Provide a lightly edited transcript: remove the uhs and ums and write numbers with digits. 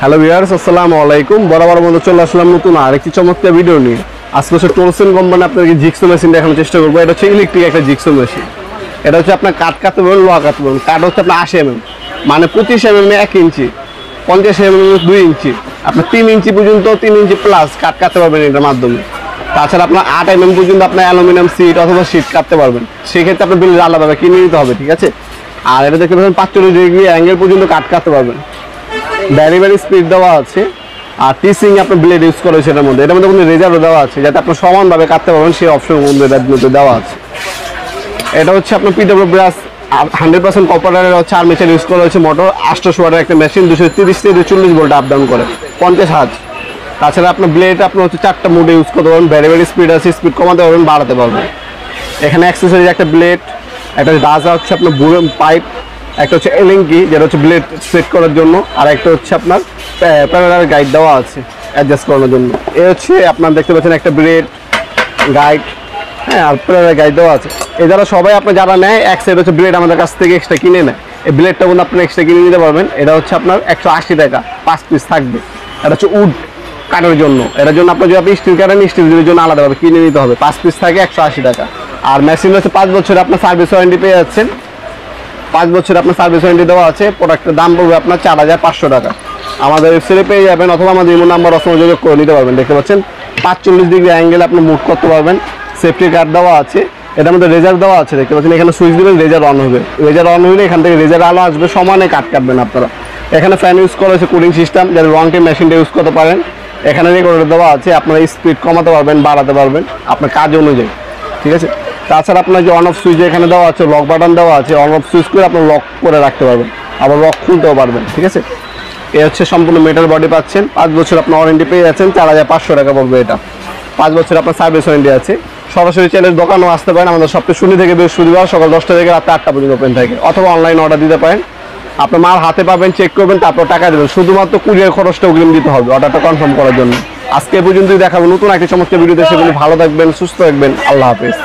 Hello viewers, আসসালামু আলাইকুম। বরাবর মতো চলে আসলাম নতুন আরেকটি চমৎকার ভিডিও নিয়ে। আজকে হচ্ছে টোলসেন কোম্পানি আপনাদেরকে জিক্সো মেশিন দেখানোর চেষ্টা করবো। এটা হচ্ছে ইলেকট্রিক একটা জিক্সো মেশিন। এটা হচ্ছে আপনার কাঠ কাটতে পারবেন, লোহা কাটতে পারবেন। কাঠ হচ্ছে আপনার 80 mm, মানে 25 mm 1 ইঞ্চি, 50 mm 2 ইঞ্চি, আপনার 3 ইঞ্চি পর্যন্ত 3 ইঞ্চি প্লাস কাঠ কাটতে পারবেন এটার মাধ্যমে। তাছাড়া আপনার 8 mm পর্যন্ত আপনার অ্যালুমিনিয়াম সিট অথবা শিট কাটতে পারবেন। সেক্ষেত্রে আপনার বিল আলাদাভাবে কিনে নিতে হবে, ঠিক আছে। আর এটা দেখতে পাচ্ছেন 45 ডিগ্রি অ্যাঙ্গেল পর্যন্ত কাঠ কাটতে পারবেন। ভ্যারি স্পিড দেওয়া আছে। আর টিচিং আপনার ব্লেড ইউজ করেছে এটার মধ্যে কোনো রেজারও দেওয়া আছে, যাতে আপনার সমানভাবে কাটতে পারবেন সেই অপশন এটার মধ্যে দেওয়া আছে। এটা হচ্ছে আপনার পিডব্লিউ ব্রাশ 100% কপারের হচ্ছে আর্মেচার ইউজ করা হয়েছে। মোটর 800 ওয়াটের একটা মেশিন, 230 থেকে 40 ভোল্ট আপ ডাউন করে, 50 হার্জ। তাছাড়া আপনার ব্লেড আপনার হচ্ছে 4টা মোডে ইউজ করতে পারবেন। ভ্যারি স্পিড আছে, স্পিড কমাতে পারবেন, বাড়াতে পারবেন। এখানে অ্যাক্সেসরিজ একটা ব্লেড, একটা রাজা হচ্ছে আপনার বুড়ো পাইপ, একটা হচ্ছে এলিঙ্কি যেটা হচ্ছে ব্লেড সেট করার জন্য, আর একটা হচ্ছে আপনার প্যারালাল গাইড দেওয়া আছে অ্যাডজাস্ট করানোর জন্য। এ হচ্ছে আপনার দেখতে পাচ্ছেন একটা ব্লেড গাইড, হ্যাঁ, আর প্যারালাল গাইড দেওয়া আছে। এছাড়া সবাই আপনার যারা নেয় এক সাইড হচ্ছে ব্লেড আমাদের কাছ থেকে এক্সট্রা কিনে নেয়। এই ব্লেডটা কিন্তু আপনি এক্সট্রা কিনে নিতে পারবেন। এটা হচ্ছে আপনার 180 টাকা 5 পিস থাকবে। এটা হচ্ছে উড কাটার জন্য। এটার জন্য আপনার যদি আপনি স্টিল কাটেন, স্টিলের জন্য আলাদাভাবে কিনে নিতে হবে। 5 পিস থাকে 180 টাকা। আর মেশিন হচ্ছে 5 বছরে আপনার সার্ভিস ওয়ারেন্টি পেয়ে যাচ্ছেন। 5 বছর আপনার সার্ভিস ওয়ারেন্টি দেওয়া আছে। প্রোডাক্টের দাম পড়বে আপনার 4500 টাকা। আমাদের ওয়েবসাইটে পেয়ে যাবেন, অথবা আমাদের ইমো নাম্বার যোগাযোগ করে নিতে পারবেন। দেখতে পাচ্ছেন 45 ডিগ্রি অ্যাঙ্গেল আপনি মুভ করতে পারবেন। সেফটি গার্ড দেওয়া আছে। এটার মধ্যে রেজার দেওয়া আছে, দেখতে পাচ্ছেন। এখানে সুইচ দিবেন, রেজার অন হবে। রেজার অন হলে এখান থেকে রেজার আলো আসবে, সমানে কাট কাটবেন আপনারা। এখানে ফ্যান ইউজ করা হয়েছে, কুলিং সিস্টেম, যাতে লং টাইম মেশিনটা ইউজ করতে পারেন। এখানে রেকর্ডার দেওয়া আছে, আপনারা স্পিড কমাতে পারবেন, বাড়াতে পারবেন আপনার কাজ অনুযায়ী, ঠিক আছে। তাছাড়া আপনার যে অন অফ সুইচ এখানে দেওয়া আছে, লক বাটন দেওয়া আছে। অন অফ সুইচ করে আপনার লক করে রাখতে পারবেন, আবার লক খুলতেও পারবেন, ঠিক আছে। এ হচ্ছে সম্পূর্ণ মেটাল বডি পাচ্ছেন। 5 বছর আপনার ওয়ারেন্টি পেয়ে যাচ্ছেন। 4500 টাকা পড়বে এটা। 5 বছর আপনার সার্ভিস ওয়ারেন্টি আছে। সরাসরি চ্যানেল দোকানও আসতে পারেন। আমাদের সপ্তাহে শনি থেকে বৃহস্পতিবার সকাল 10টা থেকে রাত 8টা পর্যন্ত ওপেন থাকে, অথবা অনলাইন অর্ডার দিতে পারেন। আপনার মাল হাতে পাবেন, চেক করবেন, তারপর টাকা দেবেন। শুধুমাত্র কুরিয়ার খরচটা অগ্রিম দিতে হবে অর্ডারটা কনফার্ম করার জন্য। আজকে পর্যন্তই দেখাবো নতুন একটা চমৎকার ভিডিওতে। সেগুলো ভালো থাকবেন, সুস্থ থাকবেন। আল্লাহ হাফেজ।